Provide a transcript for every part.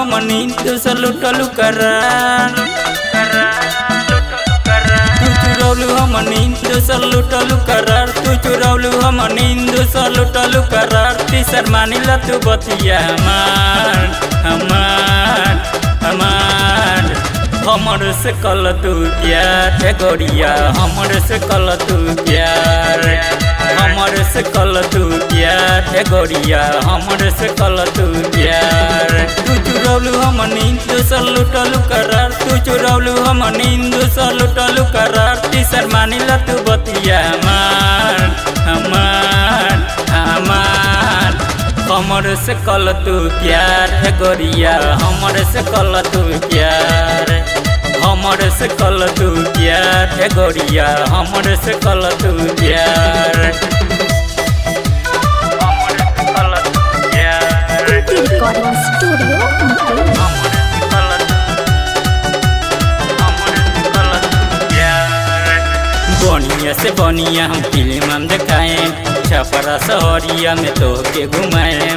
हम नींद से लुटलू करार तू चुरौलू हम नींद से लुटलू करार तू चुरौलू हम नींद से लुटलू करार तीसर मानिला तू बतिया हमार हमर से कल तू प्यार गोरिया हमर से कल तू प्यार हमर से कल तू प्यार गोरिया हमर से कल तू प्यार तू चुरौलू हम नींद से लुटलू करार तू चुरौलू हम नींद से लुटलू करार तीसर मानिला तू बतिया हमार हमर से कल तू प्यार गोरिया हमर से कल तू प्यार हमर से कल तू प्यार गोरिया हमर से कल तू प्यार रिकॉर्डिंग स्टूडियो बनिया से बनिया हम फिल्म हम दिखाए छपरा शहरिया में तो के घुमाए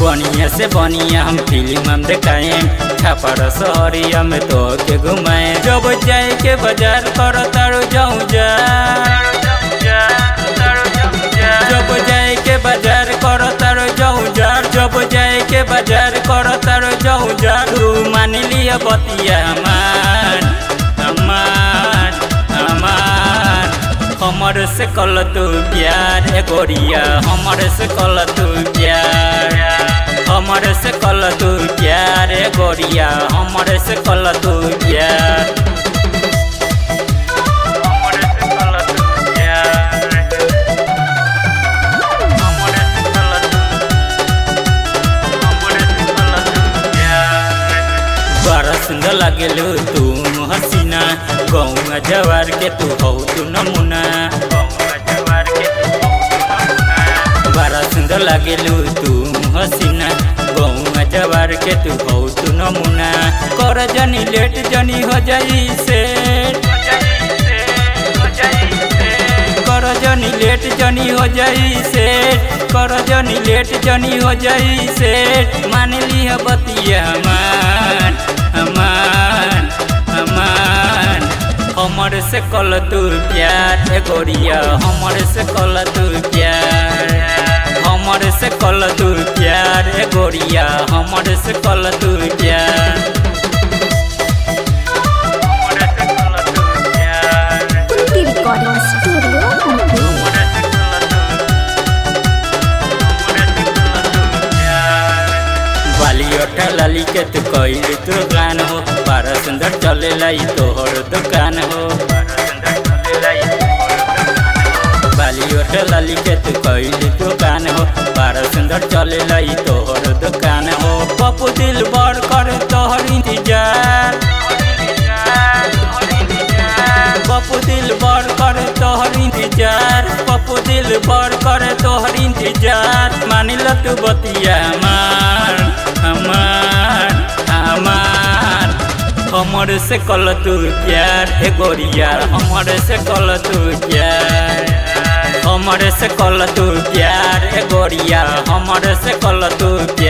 बनिया से बनिया हम फिल्म हम दिखाए छपरा शहरिया में तो के घुमाए जब जाए के बाजार कर तारो जाऊँ जा जब जाए के बाजार कर तारो जाऊँ जा जब जाए के बाजार कर तारो जाऊँ जा तू मान लिया बतिया हमर से कल तू प्यार गोरिया हमर से कल तू प्यार हमर से कल तू प्यार गोरिया हमर से कल तू प्यार बड़ा सुंदर लागेलू तू हसीना गौआ जवार के तू हो तू नमूना बड़ा सुंदर लागेलू तू हसीना गौआ जवार के तू हो तू नमूना कर जनी लेट जनी हो जाई से कर जनी लेट जनी हो जाई से कर जनी लेट जनी हो जाई से मान लिया बतिया हमर से कल तू प्यार गोरिया हमर से कल तू प्यार हमर से कल तू प्यार गोरिया हमर से कल तू प्यार रिकॉर्डिंग स्टूडियो लाली के तू कैल तू गान हो बड़ा सुंदर चलेला तोहर दुकान हो बाली लाली के तू कैल तू गान हो बड़ा सुंदर चलेला तोहर दुकान हो पप्पू दिल बड़ कर तोहर इंतजार पप्पू दिल बड़ कर तोहर इंतजार पप्पू दिल बड़ कर तोहर इंतजार मानिला तू बतिया हमर से कल तू प्यार गोरिया हमर से कल तू प्यार हमर से कल तू प्यार गोरिया हमर से कल तू प्यार।